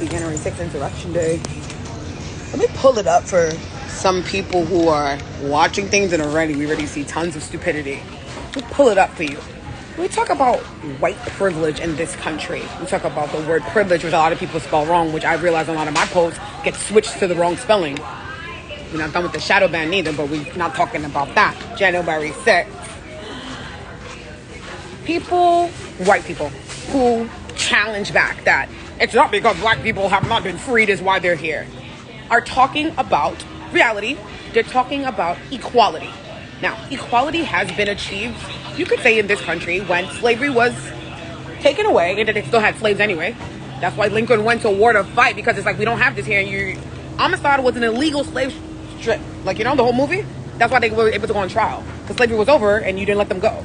happy January 6th Insurrection Day. Let me pull it up for some people who are watching things and we already see tons of stupidity. Let me pull it up for you. We talk about white privilege in this country. We talk about the word privilege, which a lot of people spell wrong, which I realize a lot of my posts get switched to the wrong spelling. We're not done with the shadow ban either, but we're not talking about that. January 6th. White people, who challenge back that it's not because black people have not been freed is why they're here, are talking about reality. They're talking about equality. Now, equality has been achieved, you could say, in this country when slavery was taken away, and they still had slaves anyway. That's why Lincoln went to war to fight, because it's like, we don't have this here. And Amistad was an illegal slave strip. Like, the whole movie? That's why they were able to go on trial. Because slavery was over and you didn't let them go.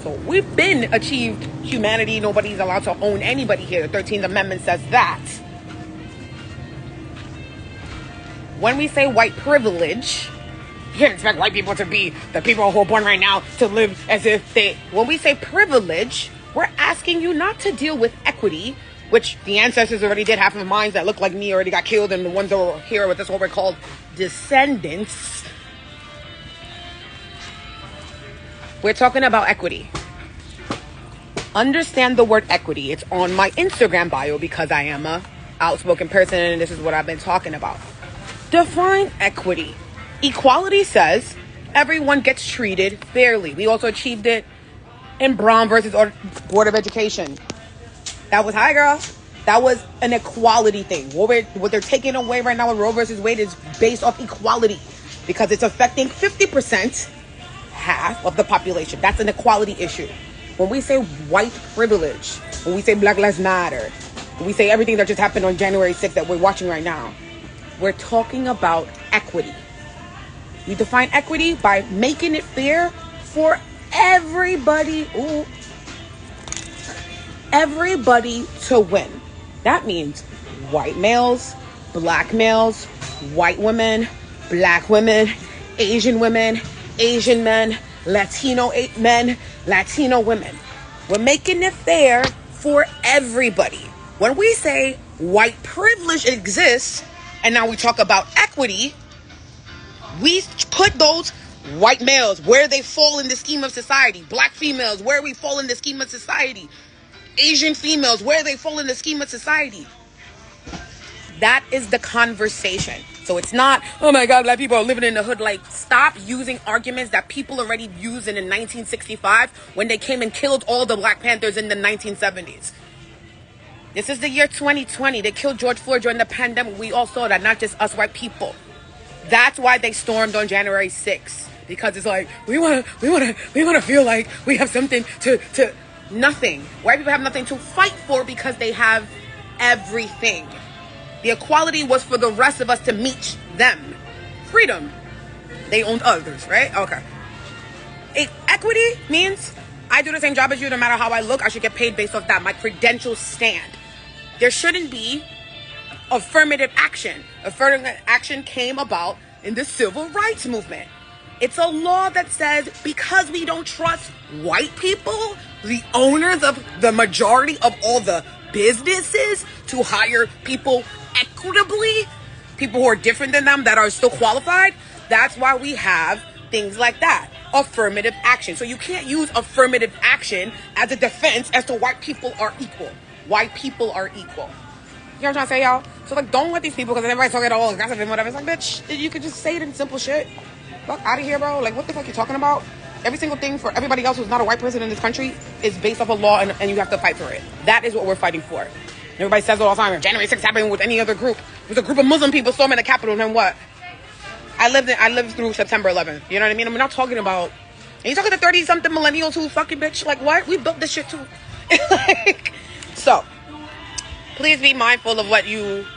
So we've been achieved humanity. Nobody's allowed to own anybody here. The 13th Amendment says that. When we say white privilege, you can't expect white people to be the people who are born right now to live as if they... When we say privilege, we're asking you not to deal with equity, which the ancestors already did. Half of minds that look like me already got killed, and the ones that were here with us, what we're called descendants. We're talking about equity. Understand the word equity. It's on my Instagram bio because I am a outspoken person and this is what I've been talking about. Define equity. Equality says everyone gets treated fairly. We also achieved it in Brown versus Board of Education. That was, hi girl. That was an equality thing. What they're taking away right now with Roe versus Wade is based off equality because it's affecting 50%. Half of the population. That's an equality issue. When we say white privilege, when we say Black Lives Matter, when we say everything that just happened on January 6th that we're watching right now, we're talking about equity. We define equity by making it fair for everybody. Everybody to win. That means white males, black males, white women, black women, Asian women, Asian men, Latino men, Latino women. We're making it fair for everybody. When we say white privilege exists, and now we talk about equity, we put those white males where they fall in the scheme of society, black females where we fall in the scheme of society, Asian females where they fall in the scheme of society. That is the conversation. So it's not, oh my God, black people are living in the hood. Like, stop using arguments that people already used in 1965 when they came and killed all the Black Panthers in the 1970s. This is the year 2020. They killed George Floyd during the pandemic. We all saw that, not just us white people. That's why they stormed on January 6th. Because it's like, we want to feel like we have something to nothing. White people have nothing to fight for because they have everything. The equality was for the rest of us to meet them. Freedom. They owned others, right? Okay. Equity means I do the same job as you. No matter how I look, I should get paid based off that. My credentials stand. There shouldn't be affirmative action. Affirmative action came about in the civil rights movement. It's a law that says because we don't trust white people, the owners of the majority of all the businesses, to hire people equitably, people who are different than them that are still qualified. That's why we have things like that. Affirmative action. So you can't use affirmative action as a defense as to white people are equal. White people are equal. You know what I'm trying to say, y'all? So, like, don't let these people, because everybody's talking all aggressive and whatever. It's like, bitch, you could just say it in simple shit. Fuck out of here, bro. Like, what the fuck you talking about? Every single thing for everybody else who's not a white person in this country is based off a law, and you have to fight for it. That is what we're fighting for. Everybody says it all the time. If January 6th happened with any other group, it was a group of Muslim people storming the Capitol, and then what? I lived through September 11th. You know what I mean? I'm not talking about... And you talking to 30-something millennials who fucking bitch. Like, what? We built this shit too. So, please be mindful of what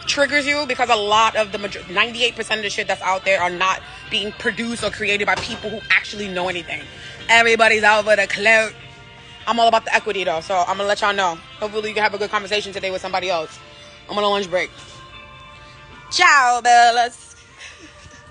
triggers you, because a lot of the 98% of the shit that's out there are not being produced or created by people who actually know anything. Everybody's out for the clout. I'm all about the equity though, so I'm gonna let y'all know. Hopefully you can have a good conversation today with somebody else. I'm on a lunch break. Ciao, Bellas.